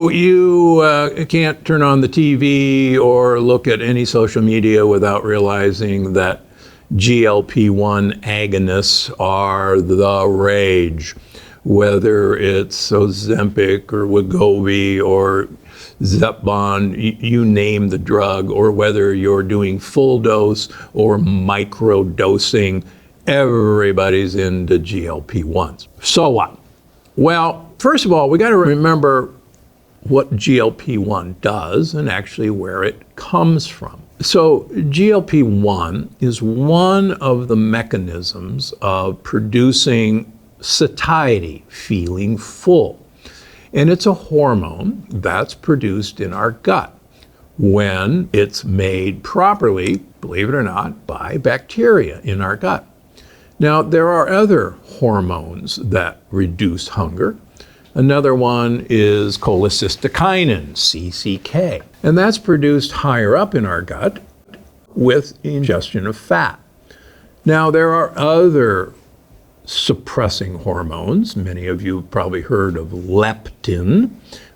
You can't turn on the TV or look at any social media without realizing that GLP-1 agonists are the rage, whether it's Ozempic or Wegovy or Zepbound, you name the drug, or whether you're doing full dose or micro dosing, everybody's into GLP-1s. So what? Well, first of all, we got to remember what GLP-1 does and actually where it comes from. So GLP-1 is one of the mechanisms of producing satiety, feeling full. And it's a hormone that's produced in our gut when it's made properly, believe it or not, by bacteria in our gut. Now, there are other hormones that reduce hunger. Another one is cholecystokinin, CCK, and that's produced higher up in our gut with ingestion of fat. Now, there are other suppressing hormones. Many of you have probably heard of leptin,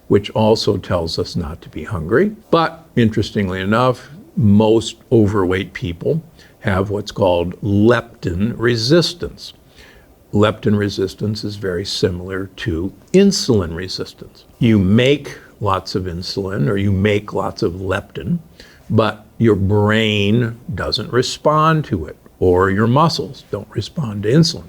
which also tells us not to be hungry. But interestingly enough, most overweight people have what's called leptin resistance. Leptin resistance is very similar to insulin resistance. You make lots of insulin or you make lots of leptin, but your brain doesn't respond to it, or your muscles don't respond to insulin.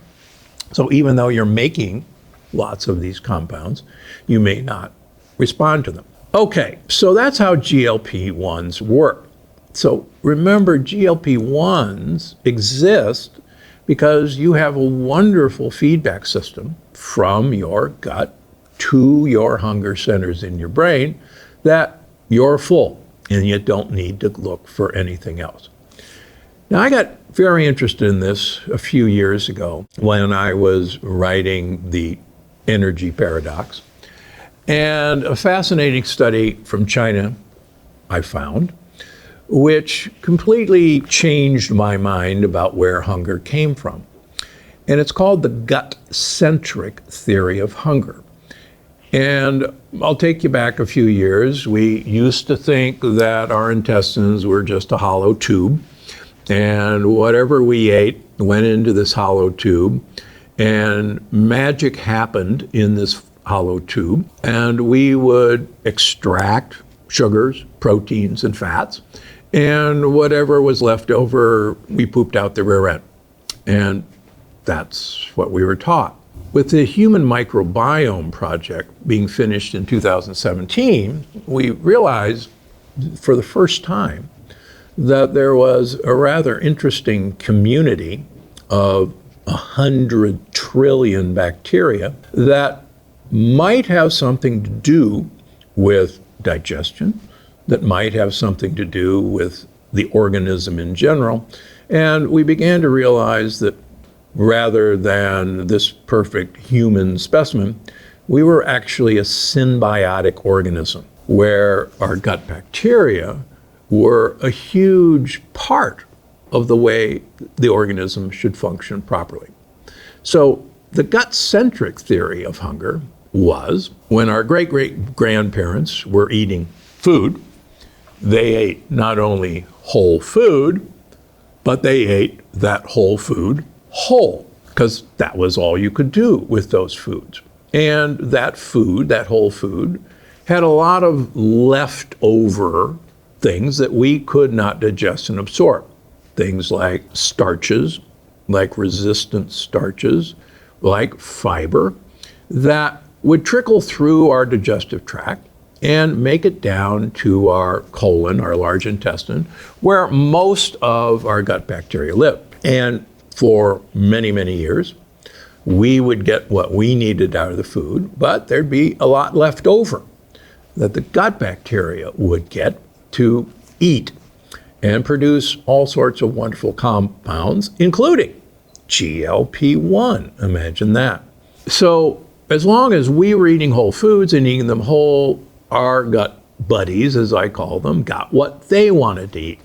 So even though you're making lots of these compounds, you may not respond to them. Okay, so that's how GLP-1s work. So remember, GLP-1s exist because you have a wonderful feedback system from your gut to your hunger centers in your brain that you're full and you don't need to look for anything else. Now, I got very interested in this a few years ago when I was writing The Energy Paradox. And a fascinating study from China I found, which completely changed my mind about where hunger came from. And it's called the gut-centric theory of hunger. And I'll take you back a few years. We used to think that our intestines were just a hollow tube, and whatever we ate went into this hollow tube, and magic happened in this hollow tube, and we would extract sugars, proteins, and fats, and whatever was left over, we pooped out the rear end. And that's what we were taught. With the Human Microbiome project being finished in 2017, we realized for the first time that there was a rather interesting community of 100 trillion bacteria that might have something to do with digestion, that might have something to do with the organism in general. And we began to realize that rather than this perfect human specimen, we were actually a symbiotic organism where our gut bacteria were a huge part of the way the organism should function properly. So the gut-centric theory of hunger was when our great-great-grandparents were eating food, they ate not only whole food, but they ate that whole food whole, because that was all you could do with those foods. And that food, that whole food, had a lot of leftover things that we could not digest and absorb. Things like starches, like resistant starches, like fiber, that would trickle through our digestive tract and make it down to our colon, our large intestine, where most of our gut bacteria live. And for many, many years, we would get what we needed out of the food, but there'd be a lot left over that the gut bacteria would get to eat and produce all sorts of wonderful compounds, including GLP-1. Imagine that. So as long as we were eating whole foods and eating them whole, our gut buddies, as I call them, got what they wanted to eat.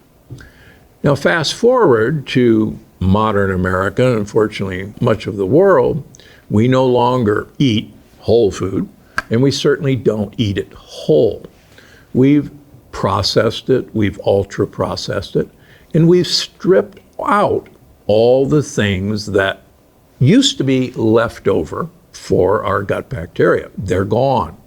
Now fast forward to modern America, unfortunately much of the world, we no longer eat whole food. And we certainly don't eat it whole. We've processed it, we've ultra processed it, and we've stripped out all the things that used to be left over for our gut bacteria. They're gone.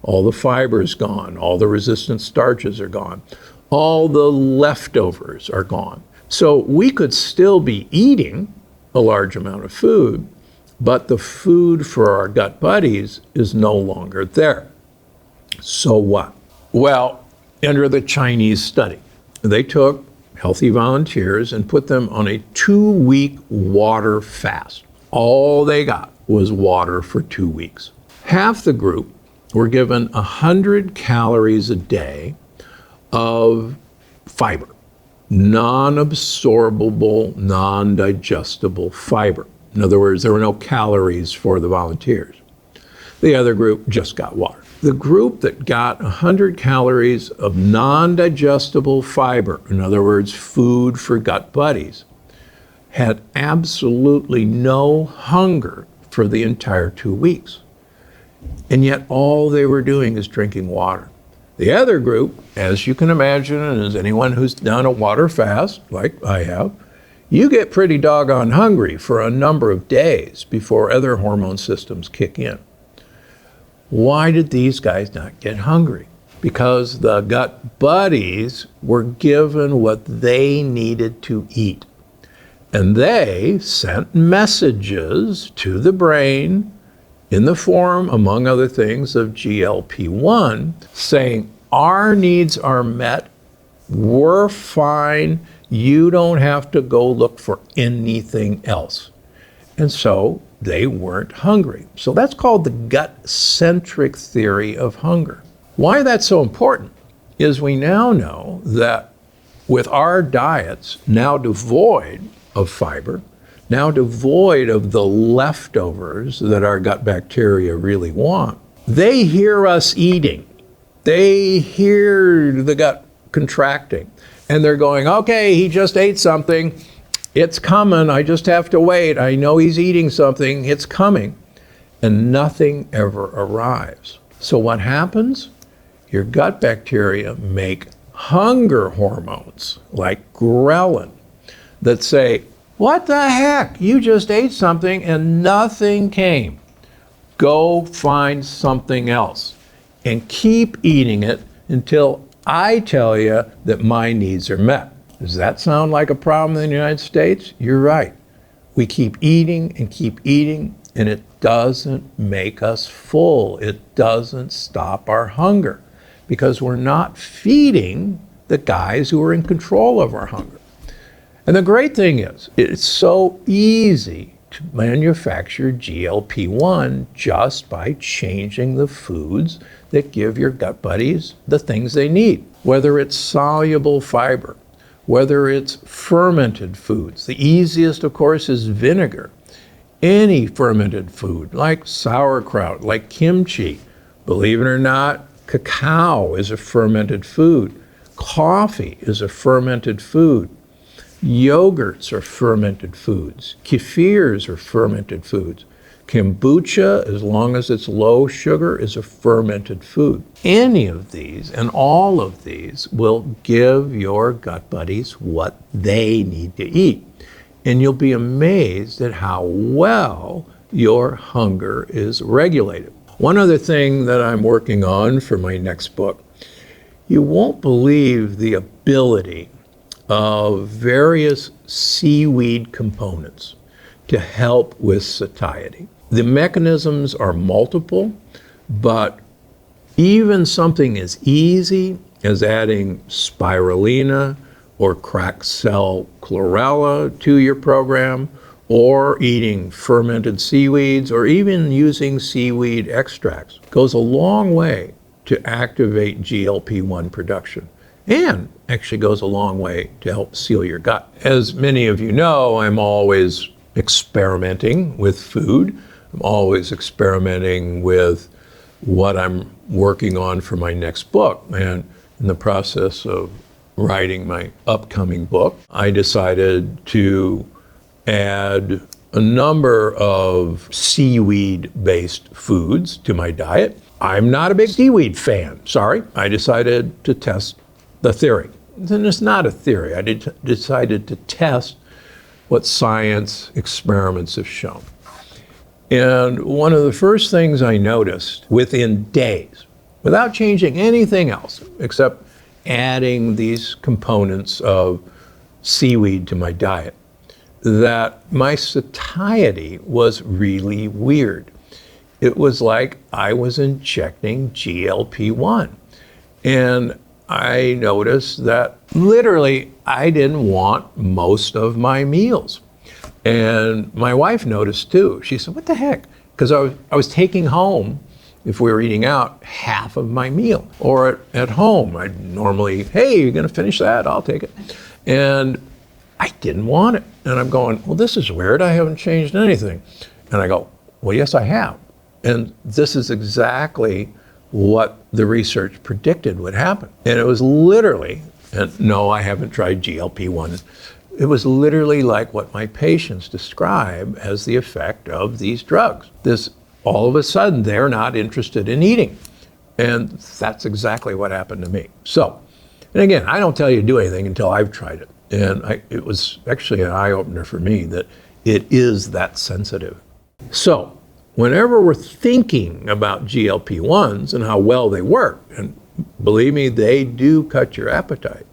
All the fiber's gone. All the resistant starches are gone. All the leftovers are gone. So we could still be eating a large amount of food, but the food for our gut buddies is no longer there. So what? Well, under the Chinese study, they took healthy volunteers and put them on a 2-week water fast. All they got was water for 2 weeks. Half the group were given 100 calories a day of fiber, non-absorbable, non-digestible fiber. In other words, there were no calories for the volunteers. The other group just got water. The group that got 100 calories of non-digestible fiber, in other words, food for gut buddies, had absolutely no hunger for the entire 2 weeks. And yet all they were doing is drinking water. The other group, as you can imagine, and as anyone who's done a water fast, like I have, you get pretty doggone hungry for a number of days before other hormone systems kick in. Why did these guys not get hungry? Because the gut buddies were given what they needed to eat. And they sent messages to the brain in the form, among other things, of GLP-1, saying, our needs are met, we're fine, you don't have to go look for anything else. And so they weren't hungry. So that's called the gut-centric theory of hunger. Why that's so important is we now know that with our diets now devoid of fiber, now devoid of the leftovers that our gut bacteria really want, they hear us eating. They hear the gut contracting. And they're going, okay, he just ate something. It's coming. I just have to wait. I know he's eating something. It's coming. And nothing ever arrives. So what happens? Your gut bacteria make hunger hormones like ghrelin that say, what the heck? You just ate something and nothing came. Go find something else and keep eating it until I tell you that my needs are met. Does that sound like a problem in the United States? You're right. We keep eating, and it doesn't make us full. It doesn't stop our hunger because we're not feeding the guys who are in control of our hunger. And the great thing is, it's so easy to manufacture GLP-1 just by changing the foods that give your gut buddies the things they need, whether it's soluble fiber, whether it's fermented foods. The easiest, of course, is vinegar. Any fermented food, like sauerkraut, like kimchi. Believe it or not, cacao is a fermented food. Coffee is a fermented food. Yogurts are fermented foods. Kefirs are fermented foods. Kombucha, as long as it's low sugar, is a fermented food. Any of these and all of these will give your gut buddies what they need to eat. And you'll be amazed at how well your hunger is regulated. One other thing that I'm working on for my next book, you won't believe the ability of various seaweed components to help with satiety. The mechanisms are multiple, but even something as easy as adding spirulina or cracked cell chlorella to your program, or eating fermented seaweeds, or even using seaweed extracts goes a long way to activate GLP-1 production, and actually goes a long way to help seal your gut. As many of you know, I'm always experimenting with food. I'm always experimenting with what I'm working on for my next book. And in the process of writing my upcoming book, I decided to add a number of seaweed-based foods to my diet. I'm not a big seaweed fan. Sorry, I decided to test the theory. And it's not a theory. I decided to test what science experiments have shown. And one of the first things I noticed within days, without changing anything else, except adding these components of seaweed to my diet, that my satiety was really weird. It was like I was injecting GLP-1. And I noticed that literally I didn't want most of my meals. And my wife noticed too. She said, what the heck? Because I was taking home, if we were eating out, half of my meal. Or at home, I'd normally, hey, you're gonna finish that? I'll take it. And I didn't want it. And I'm going, well, this is weird. I haven't changed anything. And I go, well, yes, I have. And this is exactly what the research predicted would happen. And it was literally, and no, I haven't tried GLP-1. It was literally like what my patients describe as the effect of these drugs. This, all of a sudden, they're not interested in eating. And that's exactly what happened to me. So, and again, I don't tell you to do anything until I've tried it. And it was actually an eye-opener for me that it is that sensitive. So, whenever we're thinking about GLP-1s and how well they work, and believe me, they do cut your appetite,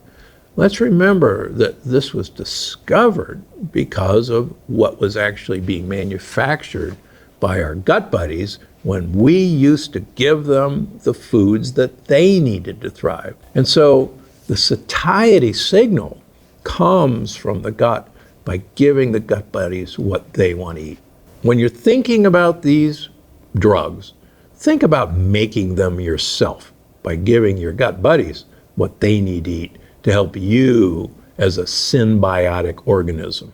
let's remember that this was discovered because of what was actually being manufactured by our gut buddies when we used to give them the foods that they needed to thrive. And so the satiety signal comes from the gut by giving the gut buddies what they want to eat. When you're thinking about these drugs, think about making them yourself by giving your gut buddies what they need to eat to help you as a symbiotic organism.